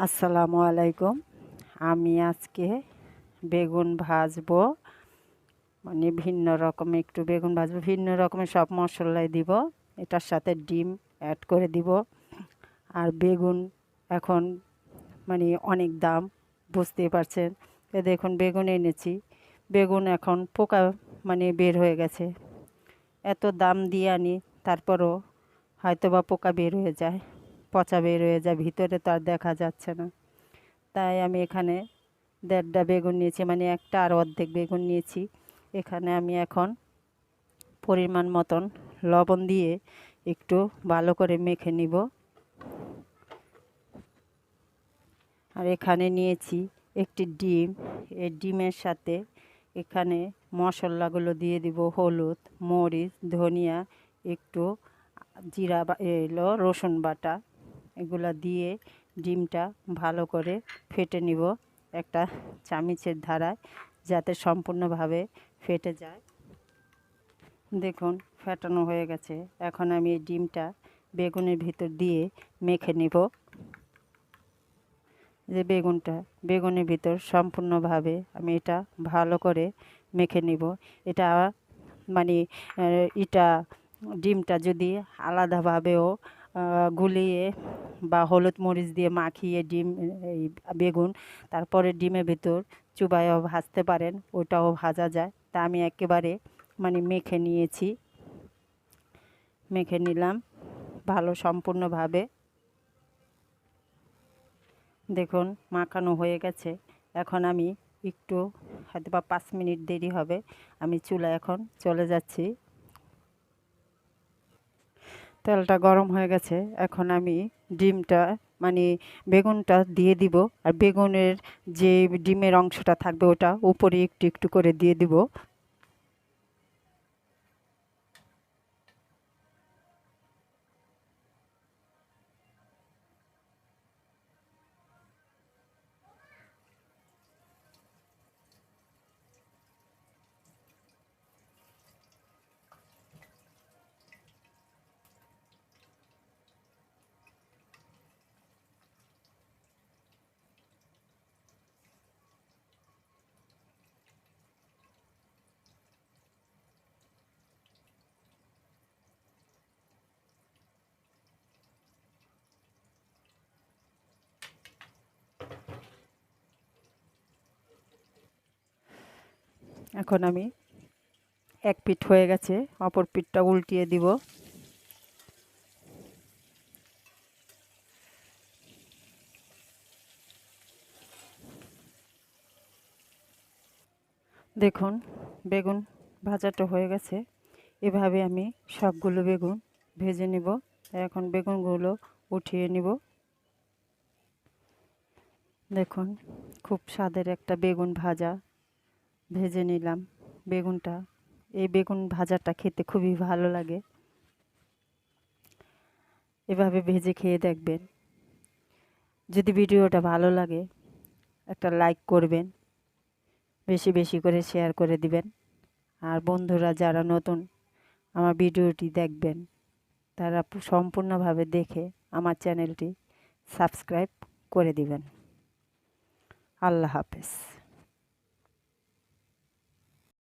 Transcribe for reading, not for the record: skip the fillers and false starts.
আসসালামু আলাইকুম। আমি আজকে বেগুন ভাজবো, মানে ভিন্ন রকম একটু বেগুন ভাজবো, ভিন্ন রকমের সব মশলাই দিব। এটার সাথে ডিম অ্যাড করে দিব। আর বেগুন এখন মানে অনেক দাম, বুঝতেই পারছেন। এ দেখুন বেগুন এনেছি, বেগুন এখন পোকা মানে বের হয়ে গেছে। এত দাম দিয়ে আনি, তারপরও হয়তো বা পোকা বের হয়ে যায়, পচা বের হয়ে যায়, ভিতরে তো আর দেখা যাচ্ছে না। তাই আমি এখানে 1.5 বেগুন নিয়েছি, মানে একটা আর অর্ধেক বেগুন নিয়েছি। এখানে আমি এখন পরিমাণ মতন লবণ দিয়ে একটু ভালো করে মেখে নিব। আর এখানে নিয়েছি একটি ডিম। এই ডিমের সাথে এখানে মশলাগুলো দিয়ে দিব: হলুদ, মরিচ, ধনিয়া, একটু জিরা বা এলো রসুন বাটা। এগুলো দিয়ে ডিমটা ভালো করে ফেটে নিব একটা চামচের ধারায়, যাতে সম্পূর্ণভাবে ফেটে যায়। দেখুন ফেটানো হয়ে গেছে। এখন আমি এই ডিমটা বেগুনের ভিতর দিয়ে মেখে নিব। যে বেগুনের ভিতর সম্পূর্ণভাবে আমি এটা ভালো করে মেখে নিব। এটা মানে এটা ডিমটা যদি আলাদাভাবেও গুলিয়ে বা হলুদ মরিচ দিয়ে মাখিয়ে ডিম এই বেগুন তারপরে ডিমের ভিতর চুবাইও ভাজতে পারেন, ওটাও ভাজা যায়। তা আমি একেবারে মানে মেখে নিয়েছি, মেখে নিলাম ভালো সম্পূর্ণভাবে। দেখুন মাখানো হয়ে গেছে। এখন আমি একটু হয়তো বা 5 মিনিট দেরি হবে, আমি চুলা এখন চলে যাচ্ছি। তেলটা গরম হয়ে গেছে। এখন আমি ডিমটা মানে বেগুনটা দিয়ে দিব। আর বেগুনের যে ডিমের অংশটা থাকবে ওটা উপরে একটু একটু করে দিয়ে দিব। এখন আমি এক পিঠ হয়ে গেছে, অপর পিঠটা উল্টিয়ে দিব। দেখুন বেগুন ভাজাটা হয়ে গেছে। এভাবে আমি সবগুলো বেগুন ভেজে নিব। এখন বেগুনগুলো উঠিয়ে নিব। দেখুন খুব স্বাদের একটা বেগুন ভাজা ভেজে নিলাম। বেগুনটা এই বেগুন ভাজাটা খেতে খুবই ভালো লাগে। এভাবে ভেজে খেয়ে দেখবেন। যদি ভিডিওটা ভালো লাগে একটা লাইক করবেন, বেশি বেশি করে শেয়ার করে দিবেন। আর বন্ধুরা যারা নতুন আমার ভিডিওটি দেখবেন, তারা সম্পূর্ণভাবে দেখে আমার চ্যানেলটি সাবস্ক্রাইব করে দিবেন। আল্লাহ হাফেজ।